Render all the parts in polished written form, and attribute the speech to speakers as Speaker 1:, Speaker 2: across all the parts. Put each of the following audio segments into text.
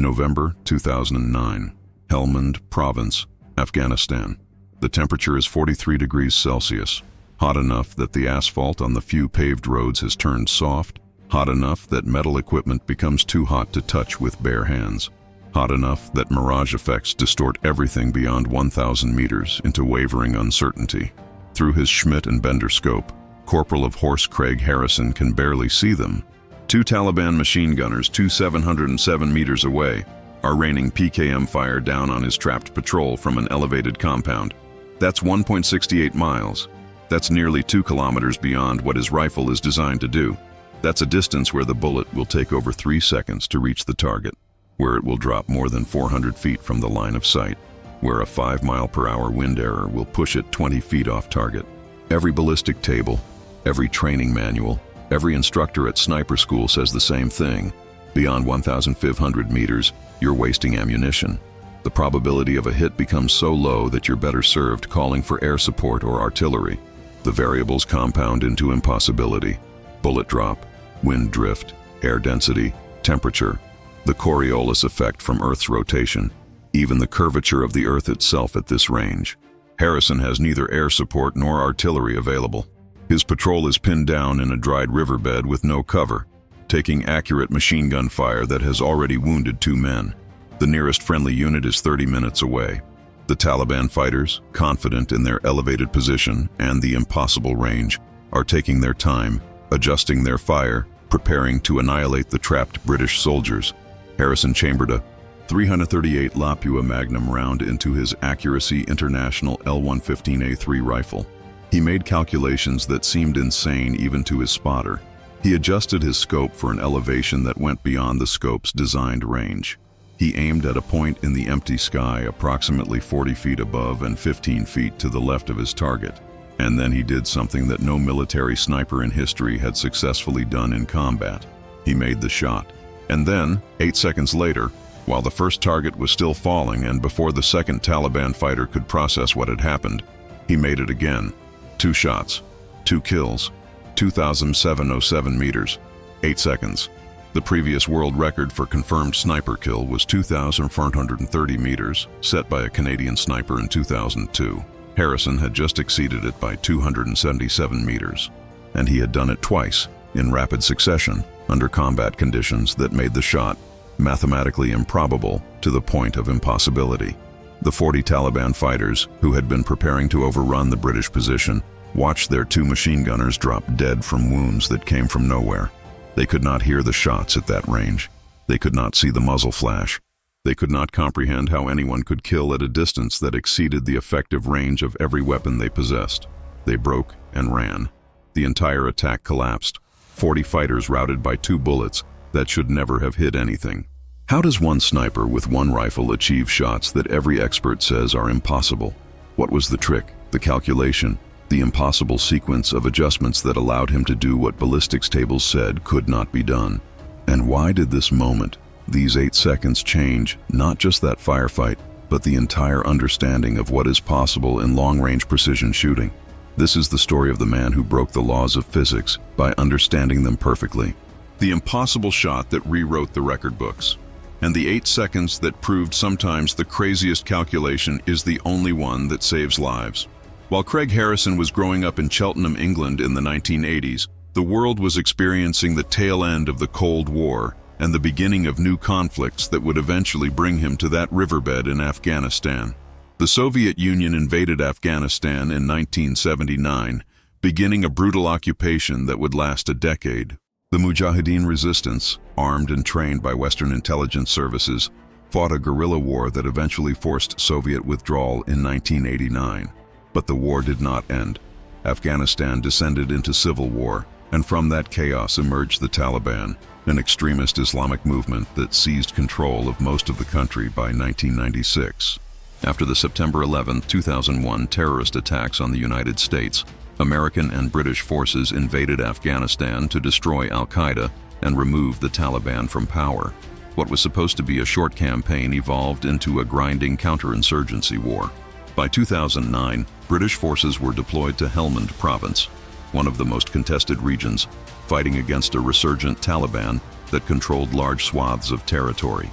Speaker 1: November 2009, Helmand Province, Afghanistan. The temperature is 43 degrees Celsius, hot enough that the asphalt on the few paved roads has turned soft, hot enough that metal equipment becomes too hot to touch with bare hands, hot enough that mirage effects distort everything beyond 1,000 meters into wavering uncertainty. Through his Schmidt and Bender scope, Corporal of Horse Craig Harrison can barely see them. Two Taliban machine gunners 707 meters away are raining PKM fire down on his trapped patrol from an elevated compound. That's 1.68 miles. That's nearly 2 kilometers beyond what his rifle is designed to do. That's a distance where the bullet will take over 3 seconds to reach the target, where it will drop more than 400 feet from the line of sight, where a 5-mile-per-hour wind error will push it 20 feet off target. Every ballistic table, every training manual, every instructor at sniper school says the same thing. Beyond 1,500 meters, you're wasting ammunition. The probability of a hit becomes so low that you're better served calling for air support or artillery. The variables compound into impossibility. Bullet drop, wind drift, air density, temperature, the Coriolis effect from Earth's rotation, even the curvature of the Earth itself at this range. Harrison has neither air support nor artillery available. His patrol is pinned down in a dried riverbed with no cover, taking accurate machine gun fire that has already wounded 2 men. The nearest friendly unit is 30 minutes away. The Taliban fighters, confident in their elevated position and the impossible range, are taking their time, adjusting their fire, preparing to annihilate the trapped British soldiers. Harrison chambered a 338 Lapua Magnum round into his Accuracy International L115A3 rifle. He made calculations that seemed insane even to his spotter. He adjusted his scope for an elevation that went beyond the scope's designed range. He aimed at a point in the empty sky approximately 40 feet above and 15 feet to the left of his target. And then he did something that no military sniper in history had successfully done in combat. He made the shot. And then, 8 seconds later, while the first target was still falling and before the second Taliban fighter could process what had happened, he made it again. 2 shots, 2 kills, 2,707 meters, 8 seconds. The previous world record for confirmed sniper kill was 2,430 meters, set by a Canadian sniper in 2002. Harrison had just exceeded it by 277 meters, and he had done it twice, in rapid succession, under combat conditions that made the shot mathematically improbable to the point of impossibility. The 40 Taliban fighters, who had been preparing to overrun the British position, watched their 2 machine gunners drop dead from wounds that came from nowhere. They could not hear the shots at that range. They could not see the muzzle flash. They could not comprehend how anyone could kill at a distance that exceeded the effective range of every weapon they possessed. They broke and ran. The entire attack collapsed. 40 fighters routed by 2 bullets that should never have hit anything. How does one sniper with 1 rifle achieve shots that every expert says are impossible? What was the trick, the calculation, the impossible sequence of adjustments that allowed him to do what ballistics tables said could not be done? And why did this moment, these 8 seconds, change not just that firefight, but the entire understanding of what is possible in long-range precision shooting? This is the story of the man who broke the laws of physics by understanding them perfectly. The impossible shot that rewrote the record books. And the 8 seconds that proved sometimes the craziest calculation is the only one that saves lives. While Craig Harrison was growing up in Cheltenham, England in the 1980s, the world was experiencing the tail end of the Cold War and the beginning of new conflicts that would eventually bring him to that riverbed in Afghanistan. The Soviet Union invaded Afghanistan in 1979, beginning a brutal occupation that would last a decade. The Mujahideen resistance, armed and trained by Western intelligence services, fought a guerrilla war that eventually forced Soviet withdrawal in 1989. But the war did not end. Afghanistan descended into civil war, and from that chaos emerged the Taliban, an extremist Islamic movement that seized control of most of the country by 1996. After the September 11, 2001 terrorist attacks on the United States, American and British forces invaded Afghanistan to destroy al-Qaeda and remove the Taliban from power. What was supposed to be a short campaign evolved into a grinding counterinsurgency war. By 2009, British forces were deployed to Helmand Province, one of the most contested regions, fighting against a resurgent Taliban that controlled large swaths of territory.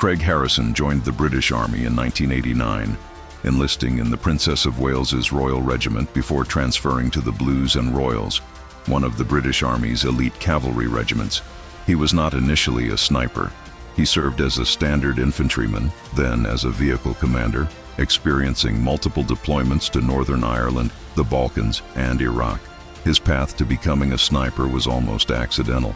Speaker 1: Craig Harrison joined the British Army in 1989, enlisting in the Princess of Wales's Royal Regiment before transferring to the Blues and Royals, one of the British Army's elite cavalry regiments. He was not initially a sniper. He served as a standard infantryman, then as a vehicle commander, experiencing multiple deployments to Northern Ireland, the Balkans, and Iraq. His path to becoming a sniper was almost accidental.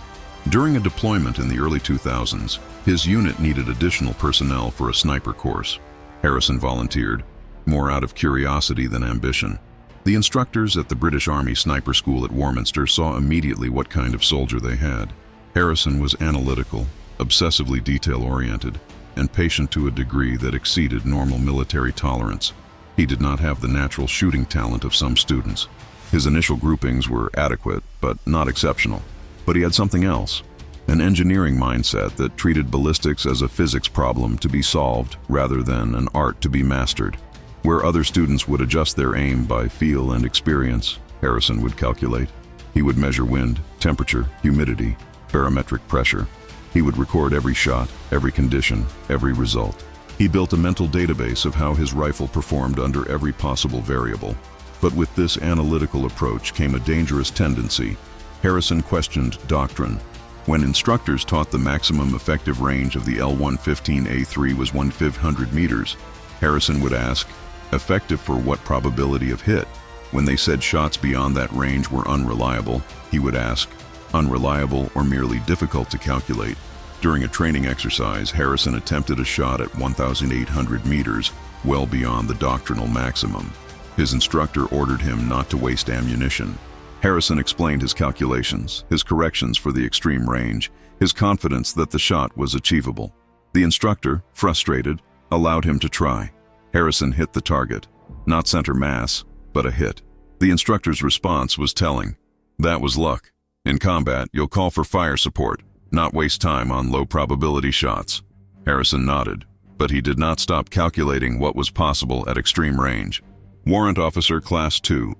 Speaker 1: During a deployment in the early 2000s, his unit needed additional personnel for a sniper course. Harrison volunteered, more out of curiosity than ambition. The instructors at the British Army Sniper School at Warminster saw immediately what kind of soldier they had. Harrison was analytical, obsessively detail-oriented, and patient to a degree that exceeded normal military tolerance. He did not have the natural shooting talent of some students. His initial groupings were adequate, but not exceptional. But he had something else, an engineering mindset that treated ballistics as a physics problem to be solved rather than an art to be mastered. Where other students would adjust their aim by feel and experience, Harrison would calculate. He would measure wind, temperature, humidity, barometric pressure. He would record every shot, every condition, every result. He built a mental database of how his rifle performed under every possible variable. But with this analytical approach came a dangerous tendency. Harrison questioned doctrine. When instructors taught the maximum effective range of the L115A3 was 1,500 meters, Harrison would ask, effective for what probability of hit? When they said shots beyond that range were unreliable, he would ask, unreliable or merely difficult to calculate? During a training exercise, Harrison attempted a shot at 1,800 meters, well beyond the doctrinal maximum. His instructor ordered him not to waste ammunition. Harrison explained his calculations, his corrections for the extreme range, his confidence that the shot was achievable. The instructor, frustrated, allowed him to try. Harrison hit the target, not center mass, but a hit. The instructor's response was telling. That was luck. In combat, you'll call for fire support, not waste time on low-probability shots. Harrison nodded, but he did not stop calculating what was possible at extreme range. Warrant Officer Class 2.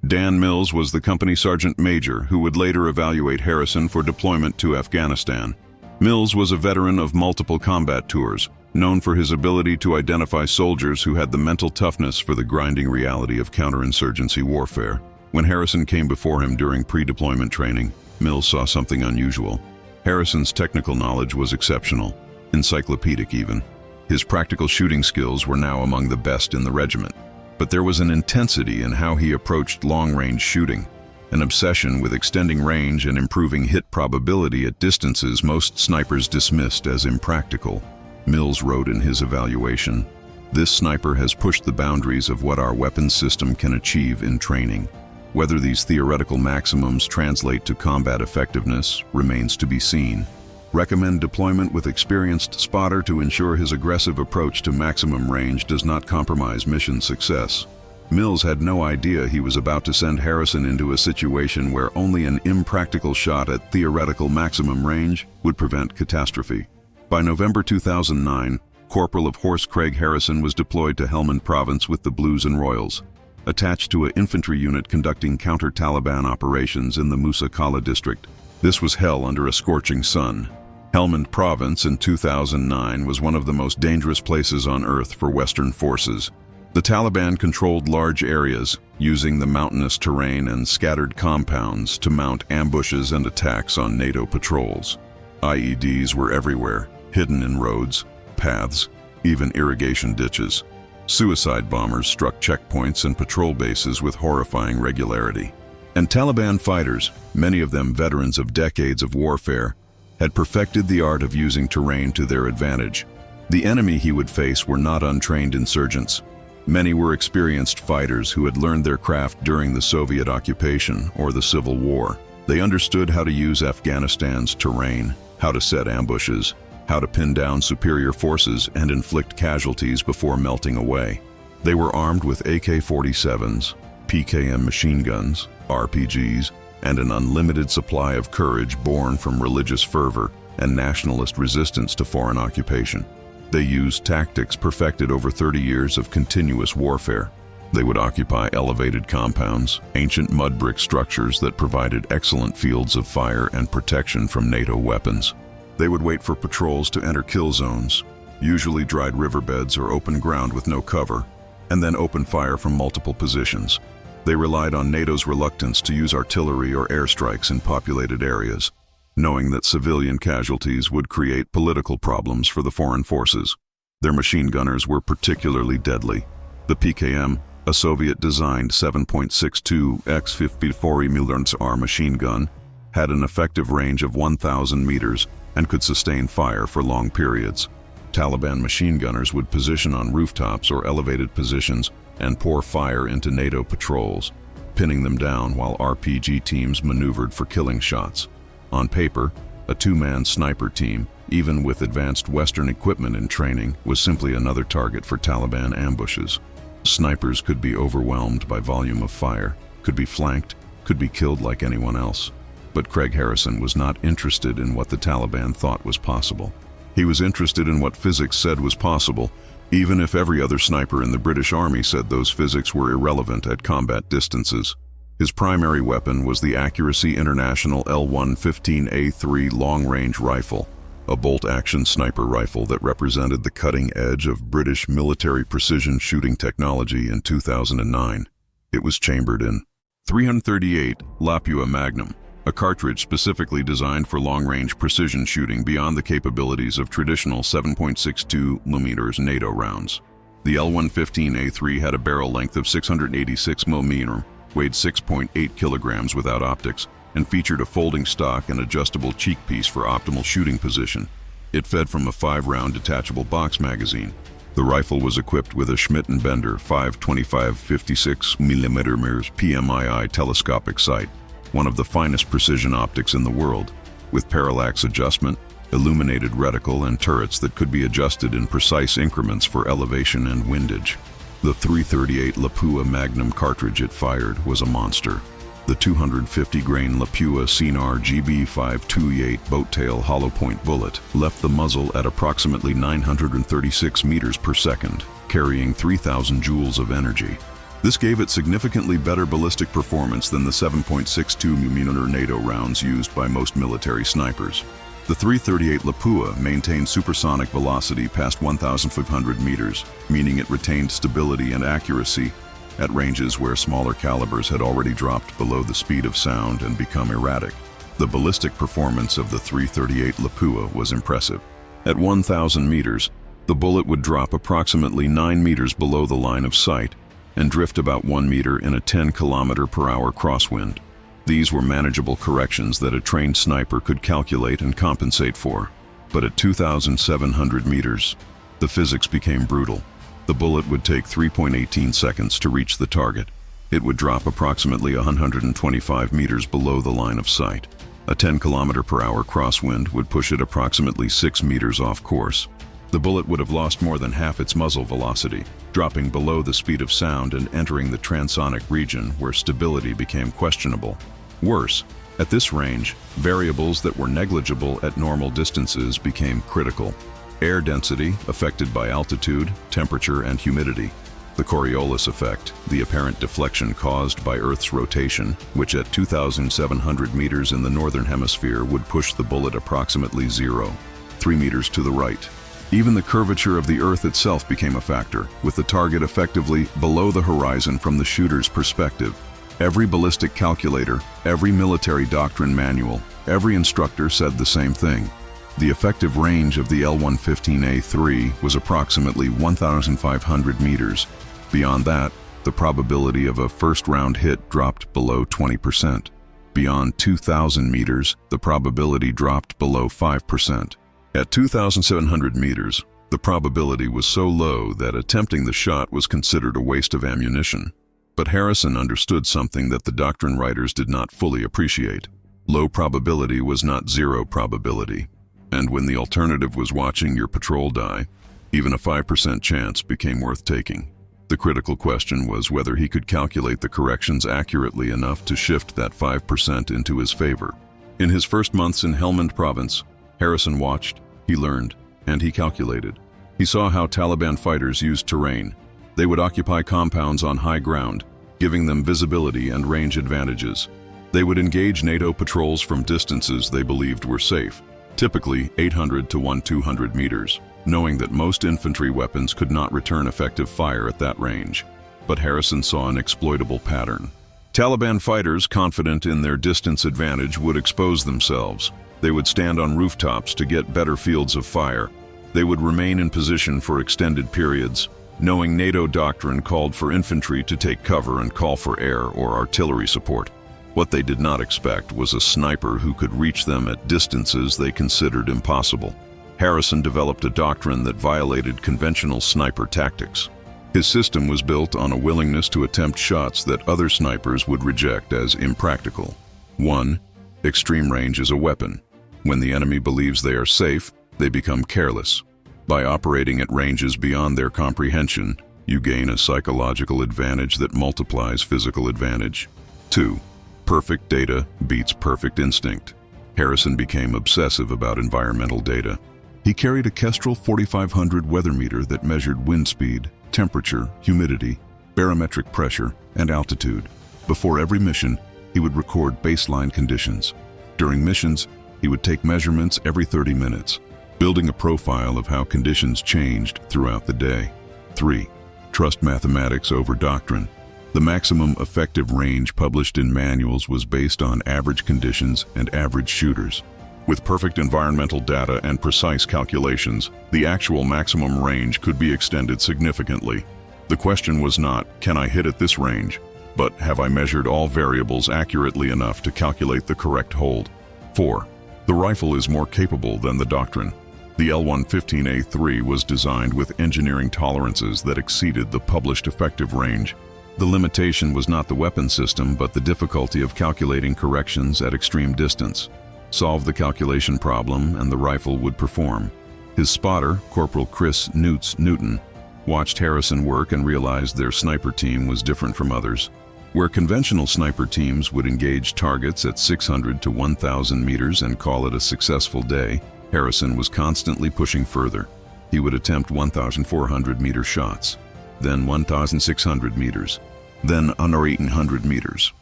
Speaker 1: Dan Mills was the company sergeant major who would later evaluate Harrison for deployment to Afghanistan. Mills was a veteran of multiple combat tours, known for his ability to identify soldiers who had the mental toughness for the grinding reality of counterinsurgency warfare. When Harrison came before him during pre-deployment training, Mills saw something unusual. Harrison's technical knowledge was exceptional, encyclopedic even. His practical shooting skills were now among the best in the regiment. But there was an intensity in how he approached long-range shooting, an obsession with extending range and improving hit probability at distances most snipers dismissed as impractical. Mills wrote in his evaluation, "This sniper has pushed the boundaries of what our weapons system can achieve in training. Whether these theoretical maximums translate to combat effectiveness remains to be seen. Recommend deployment with experienced spotter to ensure his aggressive approach to maximum range does not compromise mission success." Mills had no idea he was about to send Harrison into a situation where only an impractical shot at theoretical maximum range would prevent catastrophe. By November 2009, Corporal of Horse Craig Harrison was deployed to Helmand Province with the Blues and Royals, attached to an infantry unit conducting counter-Taliban operations in the Musa Qala district. This was hell under a scorching sun. Helmand Province in 2009 was one of the most dangerous places on earth for Western forces. The Taliban controlled large areas, using the mountainous terrain and scattered compounds to mount ambushes and attacks on NATO patrols. IEDs were everywhere, hidden in roads, paths, even irrigation ditches. Suicide bombers struck checkpoints and patrol bases with horrifying regularity. And Taliban fighters, many of them veterans of decades of warfare, had perfected the art of using terrain to their advantage. The enemy he would face were not untrained insurgents. Many were experienced fighters who had learned their craft during the Soviet occupation or the Civil War. They understood how to use Afghanistan's terrain, how to set ambushes, how to pin down superior forces and inflict casualties before melting away. They were armed with AK-47s, PKM machine guns, RPGs, and an unlimited supply of courage born from religious fervor and nationalist resistance to foreign occupation. They used tactics perfected over 30 years of continuous warfare. They would occupy elevated compounds, ancient mud brick structures that provided excellent fields of fire and protection from NATO weapons. They would wait for patrols to enter kill zones, usually dried riverbeds or open ground with no cover, and then open fire from multiple positions. They relied on NATO's reluctance to use artillery or airstrikes in populated areas, knowing that civilian casualties would create political problems for the foreign forces. Their machine gunners were particularly deadly. The PKM, a Soviet-designed 7.62 x 54 mm machine gun, had an effective range of 1,000 meters and could sustain fire for long periods. Taliban machine gunners would position on rooftops or elevated positions and pour fire into NATO patrols, pinning them down while RPG teams maneuvered for killing shots. On paper, a two-man sniper team, even with advanced Western equipment and training, was simply another target for Taliban ambushes. Snipers could be overwhelmed by volume of fire, could be flanked, could be killed like anyone else. But Craig Harrison was not interested in what the Taliban thought was possible. He was interested in what physics said was possible, even if every other sniper in the British Army said those physics were irrelevant at combat distances. His primary weapon was the Accuracy International L115A3 long-range rifle, a bolt-action sniper rifle that represented the cutting edge of British military precision shooting technology in 2009. It was chambered in .338 Lapua Magnum, a cartridge specifically designed for long-range precision shooting beyond the capabilities of traditional 7.62 mm NATO rounds. The L115A3 had a barrel length of 686 mm, weighed 6.8 kilograms without optics, and featured a folding stock and adjustable cheek piece for optimal shooting position. It fed from a 5-round detachable box magazine. The rifle was equipped with a Schmidt & Bender 5.25 56mm PMII telescopic sight, one of the finest precision optics in the world, with parallax adjustment, illuminated reticle, and turrets that could be adjusted in precise increments for elevation and windage. The .338 Lapua Magnum cartridge it fired was a monster. The 250-grain Lapua Sinar GB528 boat-tail hollow-point bullet left the muzzle at approximately 936 meters per second, carrying 3,000 joules of energy. This gave it significantly better ballistic performance than the 7.62 mm NATO rounds used by most military snipers. The .338 Lapua maintained supersonic velocity past 1,500 meters, meaning it retained stability and accuracy at ranges where smaller calibers had already dropped below the speed of sound and become erratic. The ballistic performance of the .338 Lapua was impressive. At 1,000 meters, the bullet would drop approximately 9 meters below the line of sight and drift about 1 meter in a 10 km/h crosswind. These were manageable corrections that a trained sniper could calculate and compensate for. But at 2,700 meters, the physics became brutal. The bullet would take 3.18 seconds to reach the target. It would drop approximately 125 meters below the line of sight. A 10 km/h crosswind would push it approximately 6 meters off course. The bullet would have lost more than half its muzzle velocity, dropping below the speed of sound and entering the transonic region where stability became questionable. Worse, at this range, variables that were negligible at normal distances became critical. Air density, affected by altitude, temperature, and humidity. The Coriolis effect, the apparent deflection caused by Earth's rotation, which at 2,700 meters in the northern hemisphere would push the bullet approximately 3 meters to the right. Even the curvature of the Earth itself became a factor, with the target effectively below the horizon from the shooter's perspective. Every ballistic calculator, every military doctrine manual, every instructor said the same thing. The effective range of the L115A3 was approximately 1,500 meters. Beyond that, the probability of a first-round hit dropped below 20%. Beyond 2,000 meters, the probability dropped below 5%. At 2,700 meters, the probability was so low that attempting the shot was considered a waste of ammunition. But Harrison understood something that the doctrine writers did not fully appreciate. Low probability was not zero probability. And when the alternative was watching your patrol die, even a 5% chance became worth taking. The critical question was whether he could calculate the corrections accurately enough to shift that 5% into his favor. In his first months in Helmand province, Harrison watched, he learned, and he calculated. He saw how Taliban fighters used terrain. They would occupy compounds on high ground, giving them visibility and range advantages. They would engage NATO patrols from distances they believed were safe. typically 800 to 1,200 meters, knowing that most infantry weapons could not return effective fire at that range. But Harrison saw an exploitable pattern. Taliban fighters, confident in their distance advantage, would expose themselves. They would stand on rooftops to get better fields of fire. They would remain in position for extended periods, knowing NATO doctrine called for infantry to take cover and call for air or artillery support. What they did not expect was a sniper who could reach them at distances they considered impossible. Harrison developed a doctrine that violated conventional sniper tactics. His system was built on a willingness to attempt shots that other snipers would reject as impractical. 1. Extreme range is a weapon. When the enemy believes they are safe, they become careless. By operating at ranges beyond their comprehension, you gain a psychological advantage that multiplies physical advantage. 2. Perfect data beats perfect instinct. Harrison became obsessive about environmental data. He carried a Kestrel 4500 weather meter that measured wind speed, temperature, humidity, barometric pressure, and altitude. Before every mission, he would record baseline conditions. During missions, he would take measurements every 30 minutes, building a profile of how conditions changed throughout the day. 3. Trust mathematics over doctrine. The maximum effective range published in manuals was based on average conditions and average shooters. With perfect environmental data and precise calculations, the actual maximum range could be extended significantly. The question was not, can I hit at this range, but have I measured all variables accurately enough to calculate the correct hold? 4. The rifle is more capable than the doctrine. The L115A3 was designed with engineering tolerances that exceeded the published effective range. The limitation was not the weapon system, but the difficulty of calculating corrections at extreme distance. Solve the calculation problem and the rifle would perform. His spotter, Corporal Chris Newton, watched Harrison work and realized their sniper team was different from others. Where conventional sniper teams would engage targets at 600 to 1,000 meters and call it a successful day, Harrison was constantly pushing further. He would attempt 1,400-meter shots, then 1,600 meters, then under 1,800 meters.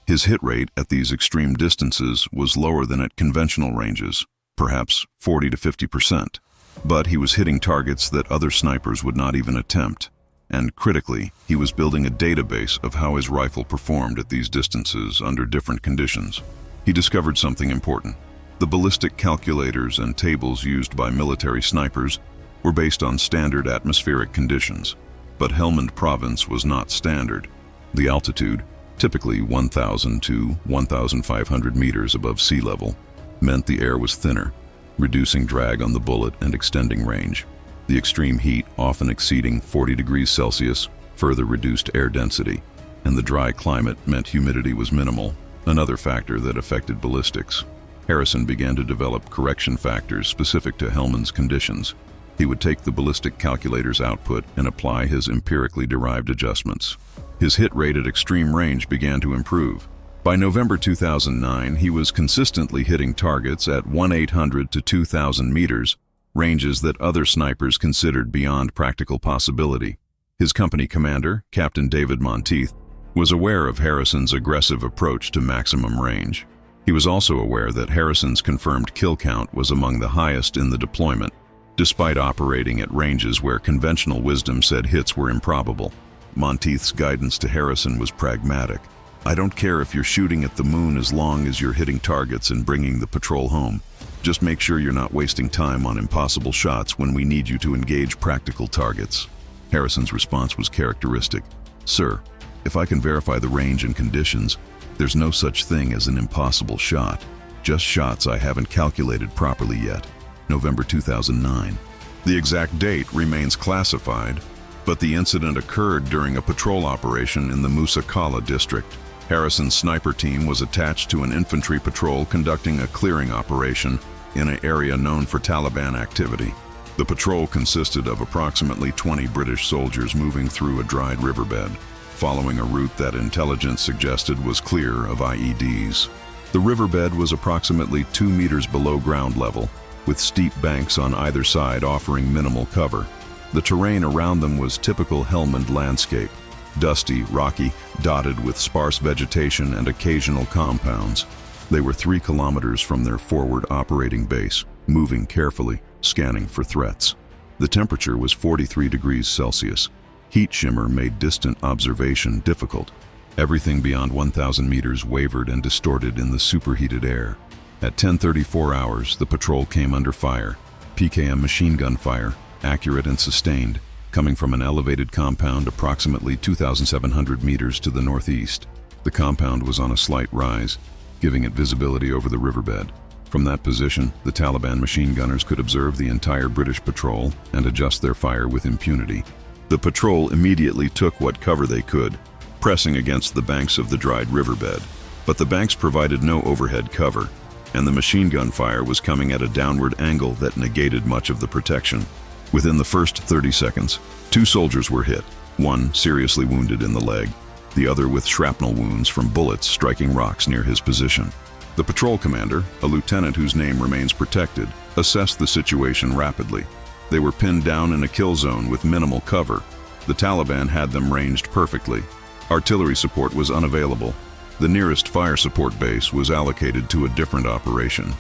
Speaker 1: His hit rate at these extreme distances was lower than at conventional ranges, perhaps 40 to 50%. But he was hitting targets that other snipers would not even attempt. And critically, he was building a database of how his rifle performed at these distances under different conditions. He discovered something important. The ballistic calculators and tables used by military snipers were based on standard atmospheric conditions. But Helmand Province was not standard. The altitude, typically 1,000 to 1,500 meters above sea level, meant the air was thinner, reducing drag on the bullet and extending range. The extreme heat, often exceeding 40 degrees Celsius, further reduced air density, and the dry climate meant humidity was minimal, another factor that affected ballistics. Harrison began to develop correction factors specific to Helmand's conditions. He would take the ballistic calculator's output and apply his empirically derived adjustments. His hit rate at extreme range began to improve. By November 2009, he was consistently hitting targets at 1,800 to 2,000 meters, ranges that other snipers considered beyond practical possibility. His company commander, Captain David Monteith, was aware of Harrison's aggressive approach to maximum range. He was also aware that Harrison's confirmed kill count was among the highest in the deployment, despite operating at ranges where conventional wisdom said hits were improbable. Monteith's guidance to Harrison was pragmatic. I don't care if you're shooting at the moon as long as you're hitting targets and bringing the patrol home. Just make sure you're not wasting time on impossible shots when we need you to engage practical targets. Harrison's response was characteristic. Sir, if I can verify the range and conditions, there's no such thing as an impossible shot. Just shots I haven't calculated properly yet. November 2009. The exact date remains classified, but the incident occurred during a patrol operation in the Musa Qala district. Harrison's sniper team was attached to an infantry patrol conducting a clearing operation in an area known for Taliban activity. The patrol consisted of approximately 20 British soldiers moving through a dried riverbed, following a route that intelligence suggested was clear of IEDs. The riverbed was approximately 2 meters below ground level, with steep banks on either side offering minimal cover. The terrain around them was typical Helmand landscape, dusty, rocky, dotted with sparse vegetation and occasional compounds. They were 3 kilometers from their forward operating base, moving carefully, scanning for threats. The temperature was 43 degrees Celsius. Heat shimmer made distant observation difficult. Everything beyond 1,000 meters wavered and distorted in the superheated air. At 10:34 hours, the patrol came under fire. PKM machine gun fire, accurate and sustained, coming from an elevated compound approximately 2,700 meters to the northeast. The compound was on a slight rise, giving it visibility over the riverbed. From that position, the Taliban machine gunners could observe the entire British patrol and adjust their fire with impunity. The patrol immediately took what cover they could, pressing against the banks of the dried riverbed. But the banks provided no overhead cover, and the machine gun fire was coming at a downward angle that negated much of the protection. Within the first 30 seconds, 2 soldiers were hit, one seriously wounded in the leg, the other with shrapnel wounds from bullets striking rocks near his position. The patrol commander, a lieutenant whose name remains protected, assessed the situation rapidly. They were pinned down in a kill zone with minimal cover. The Taliban had them ranged perfectly. Artillery support was unavailable. The nearest fire support base was allocated to a different operation.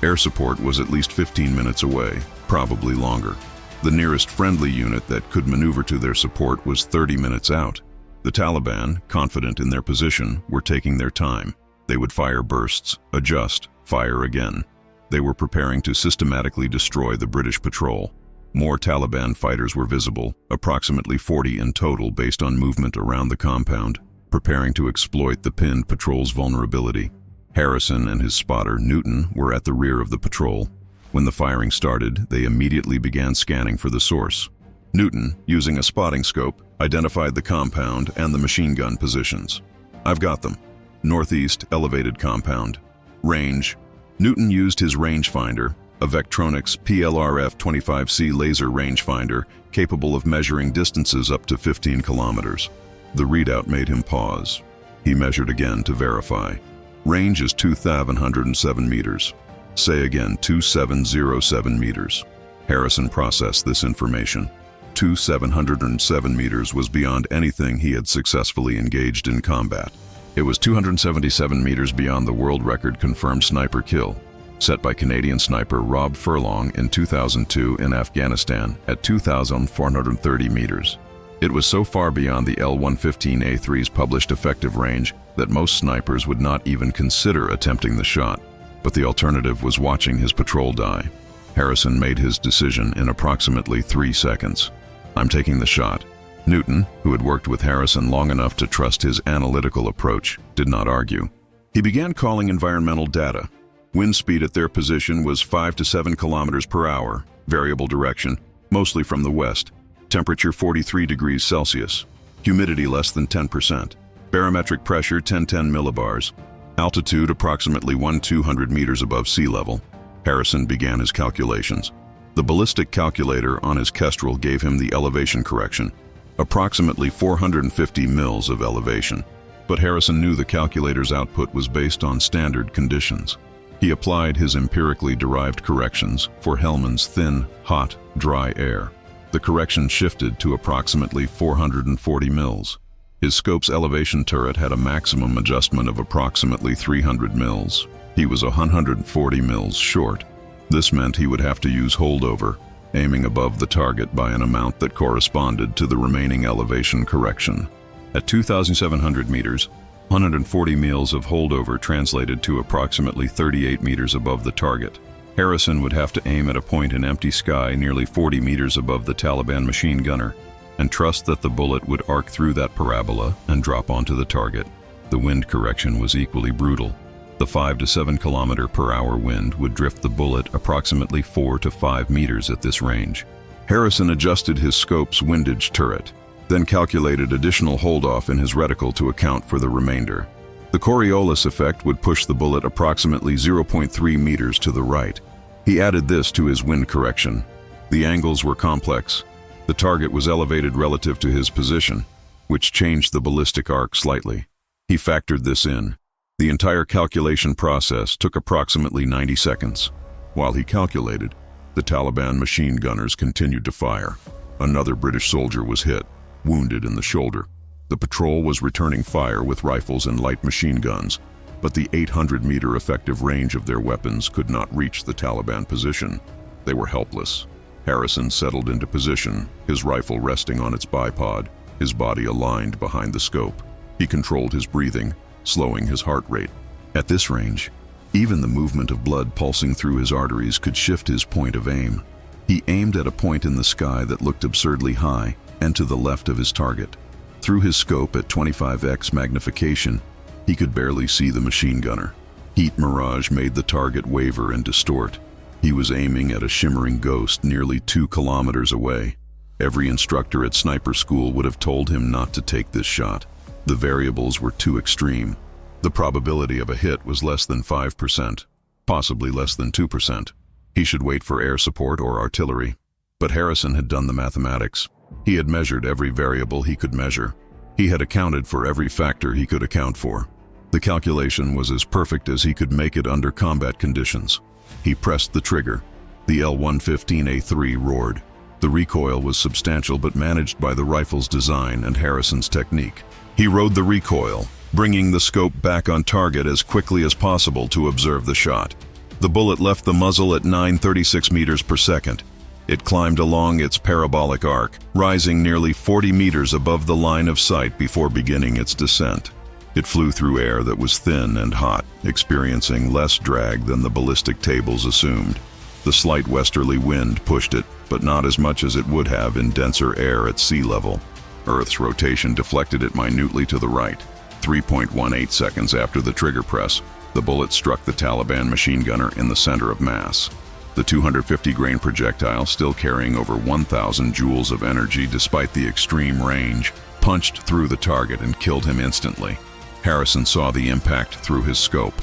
Speaker 1: Air support was at least 15 minutes away, probably longer. The nearest friendly unit that could maneuver to their support was 30 minutes out. The Taliban, confident in their position, were taking their time. They would fire bursts, adjust, fire again. They were preparing to systematically destroy the British patrol. More Taliban fighters were visible, approximately 40 in total based on movement around the compound, preparing to exploit the pinned patrol's vulnerability. Harrison and his spotter, Newton, were at the rear of the patrol. When the firing started, they immediately began scanning for the source. Newton, using a spotting scope, identified the compound and the machine gun positions. "I've got them. Northeast elevated compound. Range." Newton used his rangefinder, a Vectronics PLRF-25C laser rangefinder capable of measuring distances up to 15 kilometers. The readout made him pause. He measured again to verify. Range is 2,707 meters. Say again, 2,707 meters. Harrison processed this information. 2,707 meters was beyond anything he had successfully engaged in combat. It was 277 meters beyond the world record confirmed sniper kill, set by Canadian sniper Rob Furlong in 2002 in Afghanistan at 2,430 meters. It was so far beyond the L-115A3's published effective range that most snipers would not even consider attempting the shot, but the alternative was watching his patrol die. Harrison made his decision in approximately 3 seconds. "I'm taking the shot." Newton, who had worked with Harrison long enough to trust his analytical approach, did not argue. He began calling environmental data. Wind speed at their position was 5 to 7 kilometers per hour, variable direction, mostly from the west. Temperature 43 degrees Celsius. Humidity less than 10%. Barometric pressure 1010 millibars. Altitude approximately 1,200 meters above sea level. Harrison began his calculations. The ballistic calculator on his Kestrel gave him the elevation correction, approximately 450 mils of elevation. But Harrison knew the calculator's output was based on standard conditions. He applied his empirically derived corrections for Hellman's thin, hot, dry air. The correction shifted to approximately 440 mils. His scope's elevation turret had a maximum adjustment of approximately 300 mils. He was 140 mils short. This meant he would have to use holdover, aiming above the target by an amount that corresponded to the remaining elevation correction. At 2,700 meters, 140 mils of holdover translated to approximately 38 meters above the target. Harrison would have to aim at a point in empty sky nearly 40 meters above the Taliban machine gunner and trust that the bullet would arc through that parabola and drop onto the target. The wind correction was equally brutal. The 5 to 7 kilometer per hour wind would drift the bullet approximately 4 to 5 meters at this range. Harrison adjusted his scope's windage turret, then calculated additional hold-off in his reticle to account for the remainder. The Coriolis effect would push the bullet approximately 0.3 meters to the right. He added this to his wind correction. The angles were complex. The target was elevated relative to his position, which changed the ballistic arc slightly. He factored this in. The entire calculation process took approximately 90 seconds. While he calculated, the Taliban machine gunners continued to fire. Another British soldier was hit, wounded in the shoulder. The patrol was returning fire with rifles and light machine guns. but the 800-meter effective range of their weapons could not reach the Taliban position. They were helpless. Harrison settled into position, his rifle resting on its bipod, his body aligned behind the scope. He controlled his breathing, slowing his heart rate. At this range, even the movement of blood pulsing through his arteries could shift his point of aim. He aimed at a point in the sky that looked absurdly high and to the left of his target. Through his scope at 25x magnification, he could barely see the machine gunner. Heat mirage made the target waver and distort. He was aiming at a shimmering ghost nearly 2 kilometers away. Every instructor at sniper school would have told him not to take this shot. The variables were too extreme. The probability of a hit was less than 5%, possibly less than 2%. He should wait for air support or artillery. But Harrison had done the mathematics. He had measured every variable he could measure. He had accounted for every factor he could account for. The calculation was as perfect as he could make it under combat conditions. He pressed the trigger. The L-115A3 roared. The recoil was substantial but managed by the rifle's design and Harrison's technique. He rode the recoil, bringing the scope back on target as quickly as possible to observe the shot. The bullet left the muzzle at 936 meters per second. It climbed along its parabolic arc, rising nearly 40 meters above the line of sight before beginning its descent. It flew through air that was thin and hot, experiencing less drag than the ballistic tables assumed. The slight westerly wind pushed it, but not as much as it would have in denser air at sea level. Earth's rotation deflected it minutely to the right. 3.18 seconds after the trigger press, the bullet struck the Taliban machine gunner in the center of mass. The 250-grain projectile, still carrying over 1,000 joules of energy despite the extreme range, punched through the target and killed him instantly. Harrison saw the impact through his scope.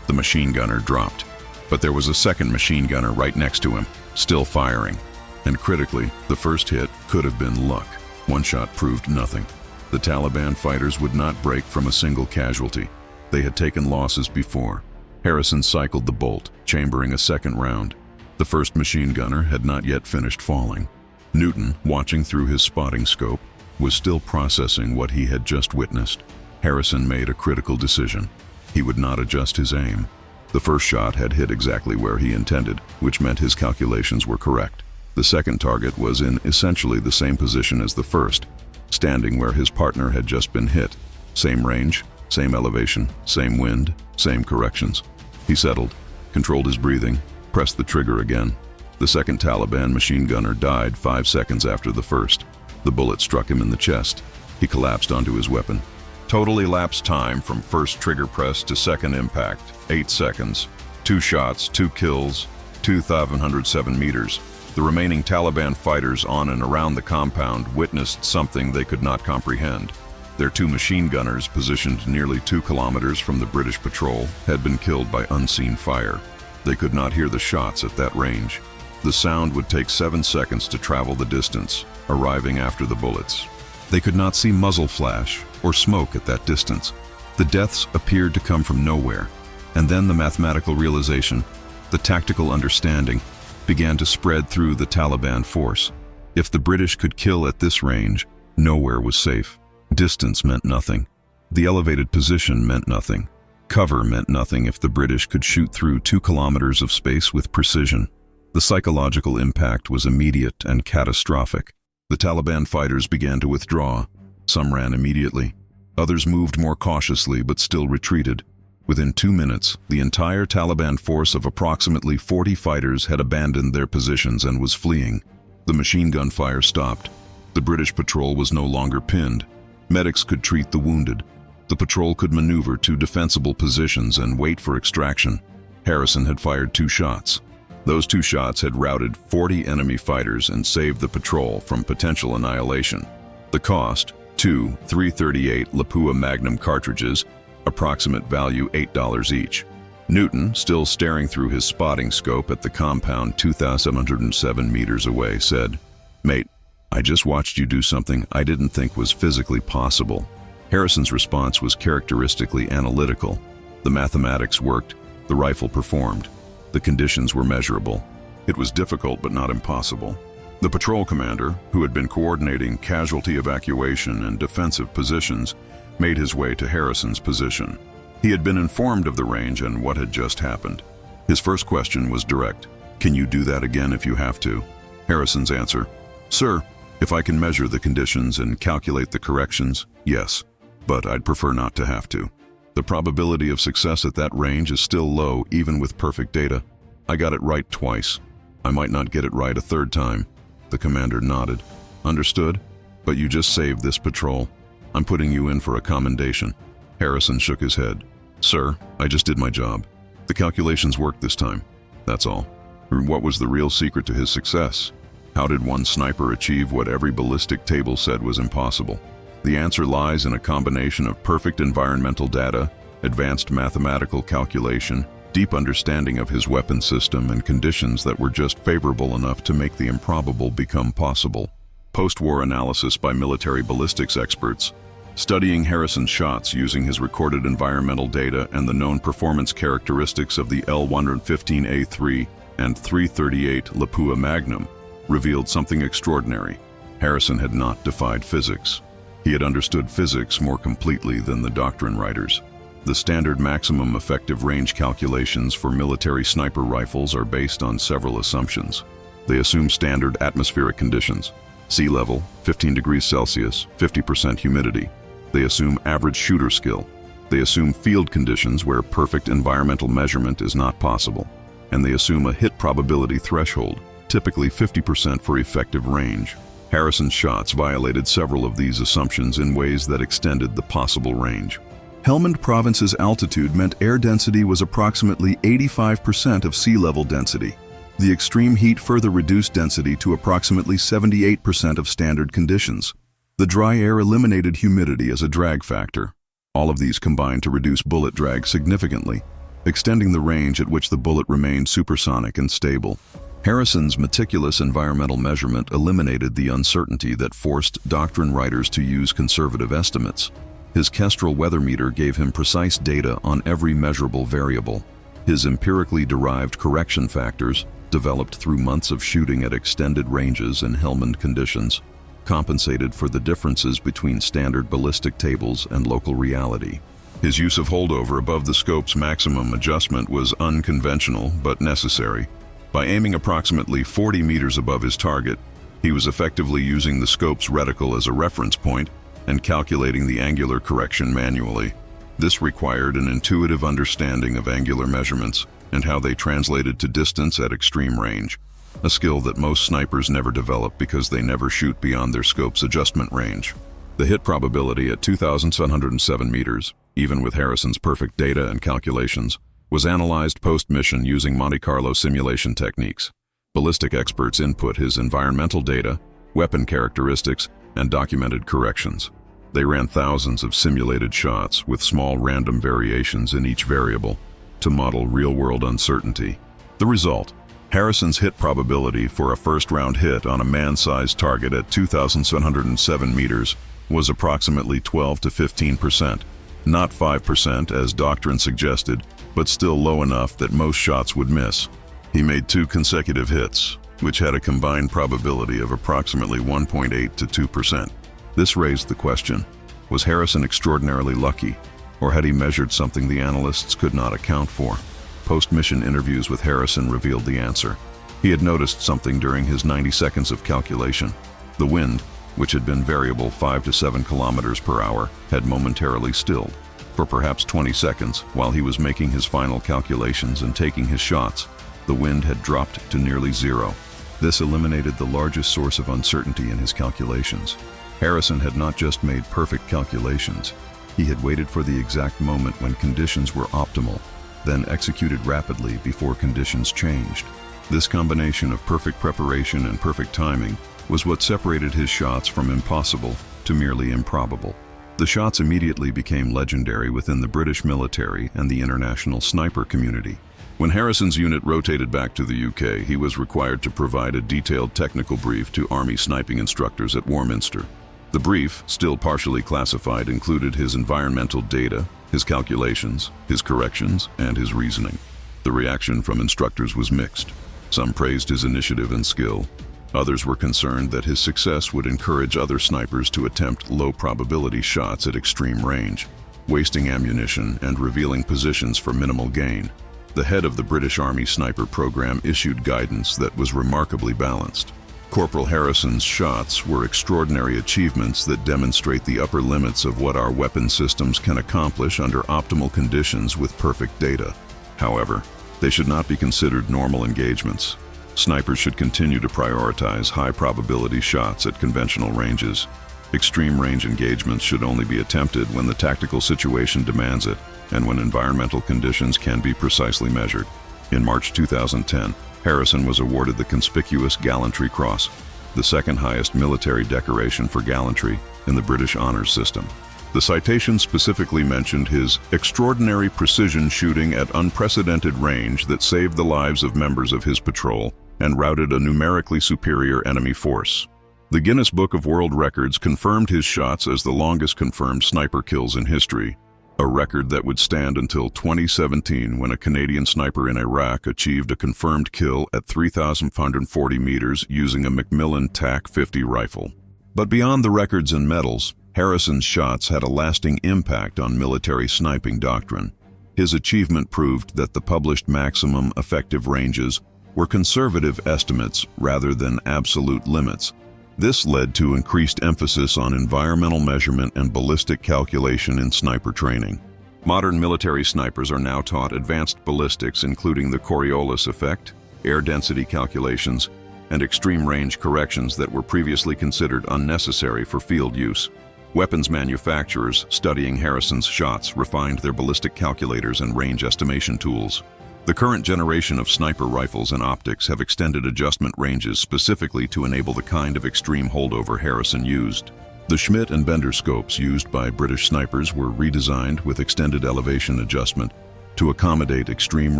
Speaker 1: The machine gunner dropped, but there was a second machine gunner right next to him, still firing. And critically, the first hit could have been luck. One shot proved nothing. The Taliban fighters would not break from a single casualty. They had taken losses before. Harrison cycled the bolt, chambering a second round. The first machine gunner had not yet finished falling. Newton, watching through his spotting scope, was still processing what he had just witnessed. Harrison made a critical decision. He would not adjust his aim. The first shot had hit exactly where he intended, which meant his calculations were correct. The second target was in essentially the same position as the first, standing where his partner had just been hit. Same range, same elevation, same wind, same corrections. He settled, controlled his breathing, pressed the trigger again. The second Taliban machine gunner died 5 seconds after the first. The bullet struck him in the chest. He collapsed onto his weapon. Total elapsed time from first trigger press to second impact, 8 seconds. 2 shots, 2 kills, 2,707 meters. The remaining Taliban fighters on and around the compound witnessed something they could not comprehend. Their 2 machine gunners, positioned nearly 2 kilometers from the British patrol, had been killed by unseen fire. They could not hear the shots at that range. The sound would take 7 seconds to travel the distance, arriving after the bullets. They could not see muzzle flash or smoke at that distance. The deaths appeared to come from nowhere, and then the mathematical realization, the tactical understanding, began to spread through the Taliban force. If the British could kill at this range, nowhere was safe. Distance meant nothing. The elevated position meant nothing. Cover meant nothing if the British could shoot through 2 kilometers of space with precision. The psychological impact was immediate and catastrophic. The Taliban fighters began to withdraw. Some ran immediately. Others moved more cautiously but still retreated. Within 2 minutes, the entire Taliban force of approximately 40 fighters had abandoned their positions and was fleeing. The machine gun fire stopped. The British patrol was no longer pinned. Medics could treat the wounded. The patrol could maneuver to defensible positions and wait for extraction. Harrison had fired 2 shots. Those 2 shots had routed 40 enemy fighters and saved the patrol from potential annihilation. The cost, 2 .338 Lapua Magnum cartridges, approximate value $8 each. Newton, still staring through his spotting scope at the compound 2,707 meters away, said, "Mate, I just watched you do something I didn't think was physically possible." Harrison's response was characteristically analytical. The mathematics worked, the rifle performed. The conditions were measurable. It was difficult but not impossible. The patrol commander, who had been coordinating casualty evacuation and defensive positions, made his way to Harrison's position. He had been informed of the range and what had just happened. His first question was direct. "Can you do that again if you have to?" Harrison's answer, "Sir, if I can measure the conditions and calculate the corrections, yes, but I'd prefer not to have to. The probability of success at that range is still low even with perfect data. I got it right twice. I might not get it right a third time." The commander nodded. "Understood, but you just saved this patrol. I'm putting you in for a commendation." Harrison shook his head. "Sir, I just did my job. The calculations worked this time. That's all." What was the real secret to his success? How did one sniper achieve what every ballistic table said was impossible? The answer lies in a combination of perfect environmental data, advanced mathematical calculation, deep understanding of his weapon system, and conditions that were just favorable enough to make the improbable become possible. Post-war analysis by military ballistics experts, studying Harrison's shots using his recorded environmental data and the known performance characteristics of the L-115A3 and 338 Lapua Magnum, revealed something extraordinary. Harrison had not defied physics. He had understood physics more completely than the doctrine writers. The standard maximum effective range calculations for military sniper rifles are based on several assumptions. They assume standard atmospheric conditions, sea level, 15 degrees Celsius, 50% humidity. They assume average shooter skill. They assume field conditions where perfect environmental measurement is not possible. And they assume a hit probability threshold, typically 50% for effective range. Harrison's shots violated several of these assumptions in ways that extended the possible range. Helmand Province's altitude meant air density was approximately 85% of sea level density. The extreme heat further reduced density to approximately 78% of standard conditions. The dry air eliminated humidity as a drag factor. All of these combined to reduce bullet drag significantly, extending the range at which the bullet remained supersonic and stable. Harrison's meticulous environmental measurement eliminated the uncertainty that forced doctrine writers to use conservative estimates. His Kestrel weather meter gave him precise data on every measurable variable. His empirically derived correction factors, developed through months of shooting at extended ranges and Helmand conditions, compensated for the differences between standard ballistic tables and local reality. His use of holdover above the scope's maximum adjustment was unconventional but necessary. By aiming approximately 40 meters above his target, he was effectively using the scope's reticle as a reference point and calculating the angular correction manually. This required an intuitive understanding of angular measurements and how they translated to distance at extreme range, a skill that most snipers never develop because they never shoot beyond their scope's adjustment range. The hit probability at 2,707 meters, even with Harrison's perfect data and calculations, was analyzed post-mission using Monte Carlo simulation techniques. Ballistic experts input his environmental data, weapon characteristics, and documented corrections. They ran thousands of simulated shots with small random variations in each variable to model real-world uncertainty. The result: Harrison's hit probability for a first-round hit on a man-sized target at 2,707 meters was approximately 12 to 15%, not 5% as doctrine suggested, but still low enough that most shots would miss. He made 2 consecutive hits, which had a combined probability of approximately 1.8 to 2%. This raised the question: was Harrison extraordinarily lucky, or had he measured something the analysts could not account for? Post-mission interviews with Harrison revealed the answer. He had noticed something during his 90 seconds of calculation. The wind, which had been variable 5 to 7 kilometers per hour, had momentarily stilled. For perhaps 20 seconds, while he was making his final calculations and taking his shots, the wind had dropped to nearly zero. This eliminated the largest source of uncertainty in his calculations. Harrison had not just made perfect calculations, he had waited for the exact moment when conditions were optimal, then executed rapidly before conditions changed. This combination of perfect preparation and perfect timing was what separated his shots from impossible to merely improbable. The shots immediately became legendary within the British military and the international sniper community. When Harrison's unit rotated back to the UK, he was required to provide a detailed technical brief to Army sniping instructors at Warminster. The brief, still partially classified, included his environmental data, his calculations, his corrections, and his reasoning. The reaction from instructors was mixed. Some praised his initiative and skill. Others were concerned that his success would encourage other snipers to attempt low-probability shots at extreme range. wasting ammunition and revealing positions for minimal gain. The head of the British Army sniper program issued guidance that was remarkably balanced. Corporal Harrison's shots were extraordinary achievements that demonstrate the upper limits of what our weapon systems can accomplish under optimal conditions with perfect data. However, they should not be considered normal engagements. Snipers should continue to prioritize high-probability shots at conventional ranges. Extreme range engagements should only be attempted when the tactical situation demands it and when environmental conditions can be precisely measured. In March 2010, Harrison was awarded the Conspicuous Gallantry Cross, the second highest military decoration for gallantry in the British honors system. The citation specifically mentioned his extraordinary precision shooting at unprecedented range that saved the lives of members of his patrol and routed a numerically superior enemy force. The Guinness Book of World Records confirmed his shots as the longest confirmed sniper kills in history, a record that would stand until 2017 when a Canadian sniper in Iraq achieved a confirmed kill at 3,540 meters using a Macmillan TAC-50 rifle. But beyond the records and medals, Harrison's shots had a lasting impact on military sniping doctrine. His achievement proved that the published maximum effective ranges were conservative estimates rather than absolute limits. This led to increased emphasis on environmental measurement and ballistic calculation in sniper training. Modern military snipers are now taught advanced ballistics, including the Coriolis effect, air density calculations, and extreme range corrections that were previously considered unnecessary for field use. Weapons manufacturers studying Harrison's shots refined their ballistic calculators and range estimation tools. The current generation of sniper rifles and optics have extended adjustment ranges specifically to enable the kind of extreme holdover Harrison used. The Schmidt and Bender scopes used by British snipers were redesigned with extended elevation adjustment to accommodate extreme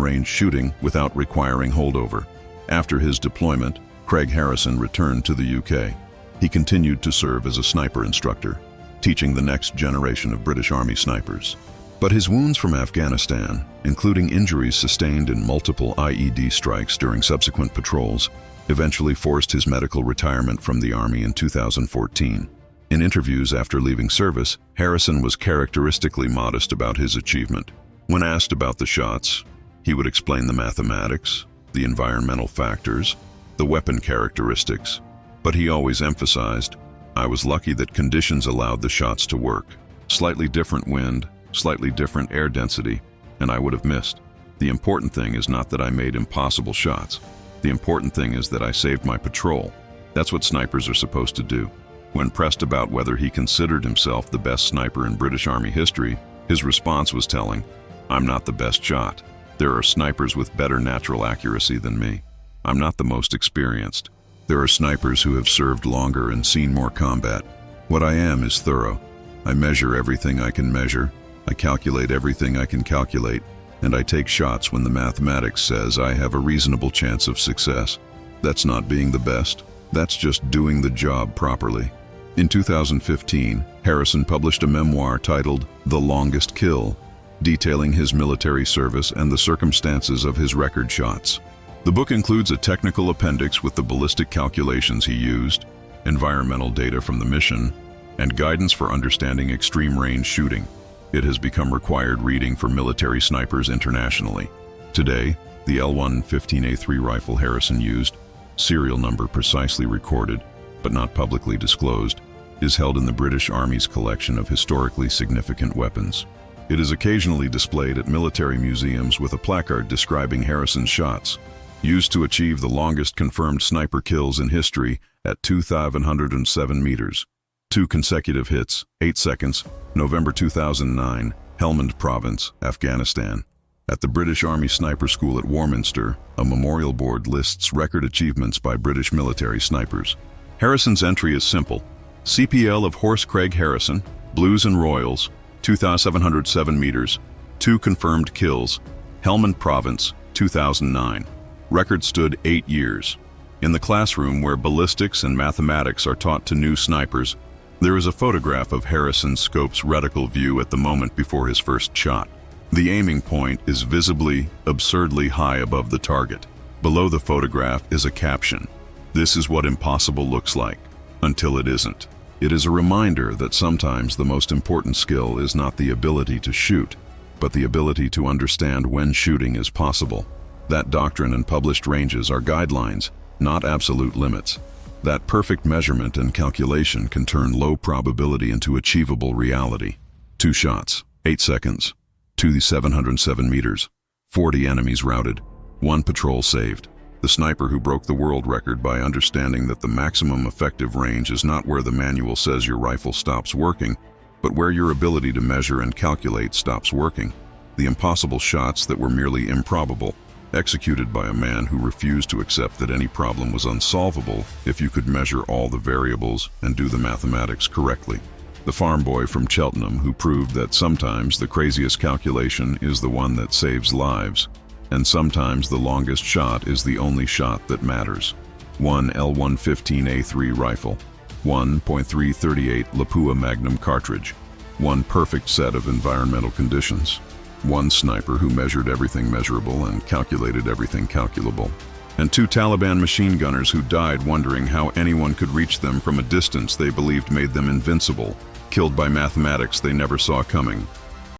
Speaker 1: range shooting without requiring holdover. After his deployment, Craig Harrison returned to the UK. He continued to serve as a sniper instructor, teaching the next generation of British Army snipers. But his wounds from Afghanistan, including injuries sustained in multiple IED strikes during subsequent patrols, eventually forced his medical retirement from the Army in 2014. In interviews after leaving service, Harrison was characteristically modest about his achievement. When asked about the shots, he would explain the mathematics, the environmental factors, the weapon characteristics, but he always emphasized, "I was lucky that conditions allowed the shots to work. Slightly different wind, slightly different air density, and I would have missed. The important thing is not that I made impossible shots. The important thing is that I saved my patrol." That's what snipers are supposed to do. When pressed about whether he considered himself the best sniper in British Army history, his response was telling, "I'm not the best shot. There are snipers with better natural accuracy than me. I'm not the most experienced. There are snipers who have served longer and seen more combat. What I am is thorough. I measure everything I can measure. I calculate everything I can calculate, and I take shots when the mathematics says I have a reasonable chance of success. That's not being the best. That's just doing the job properly." In 2015, Harrison published a memoir titled The Longest Kill, detailing his military service and the circumstances of his record shots. The book includes a technical appendix with the ballistic calculations he used, environmental data from the mission, and guidance for understanding extreme range shooting. It has become required reading for military snipers internationally. Today, the L115A3 rifle Harrison used, serial number precisely recorded, but not publicly disclosed, is held in the British Army's collection of historically significant weapons. It is occasionally displayed at military museums with a placard describing Harrison's shots, used to achieve the longest confirmed sniper kills in history at 2,507 meters. 2 consecutive hits, 8 seconds, November 2009, Helmand Province, Afghanistan. At the British Army Sniper School at Warminster, a memorial board lists record achievements by British military snipers. Harrison's entry is simple. CPL of Horse Craig Harrison, Blues and Royals, 2,707 meters, 2 confirmed kills, Helmand Province, 2009. Record stood 8 years. In the classroom where ballistics and mathematics are taught to new snipers, there is a photograph of Harrison's scope's reticle view at the moment before his first shot. The aiming point is visibly, absurdly high above the target. Below the photograph is a caption. "This is what impossible looks like, until it isn't." It is a reminder that sometimes the most important skill is not the ability to shoot, but the ability to understand when shooting is possible. That doctrine and published ranges are guidelines, not absolute limits. That perfect measurement and calculation can turn low probability into achievable reality. 2 shots, 8 seconds, to the 707 meters, 40 enemies routed, 1 patrol saved. The sniper who broke the world record by understanding that the maximum effective range is not where the manual says your rifle stops working, but where your ability to measure and calculate stops working. The impossible shots that were merely improbable, executed by a man who refused to accept that any problem was unsolvable if you could measure all the variables and do the mathematics correctly. The farm boy from Cheltenham who proved that sometimes the craziest calculation is the one that saves lives, and sometimes the longest shot is the only shot that matters. 1 L115A3 rifle, 1.338 Lapua Magnum cartridge, 1 perfect set of environmental conditions, 1 sniper who measured everything measurable and calculated everything calculable, and 2 Taliban machine gunners who died wondering how anyone could reach them from a distance they believed made them invincible, killed by mathematics they never saw coming.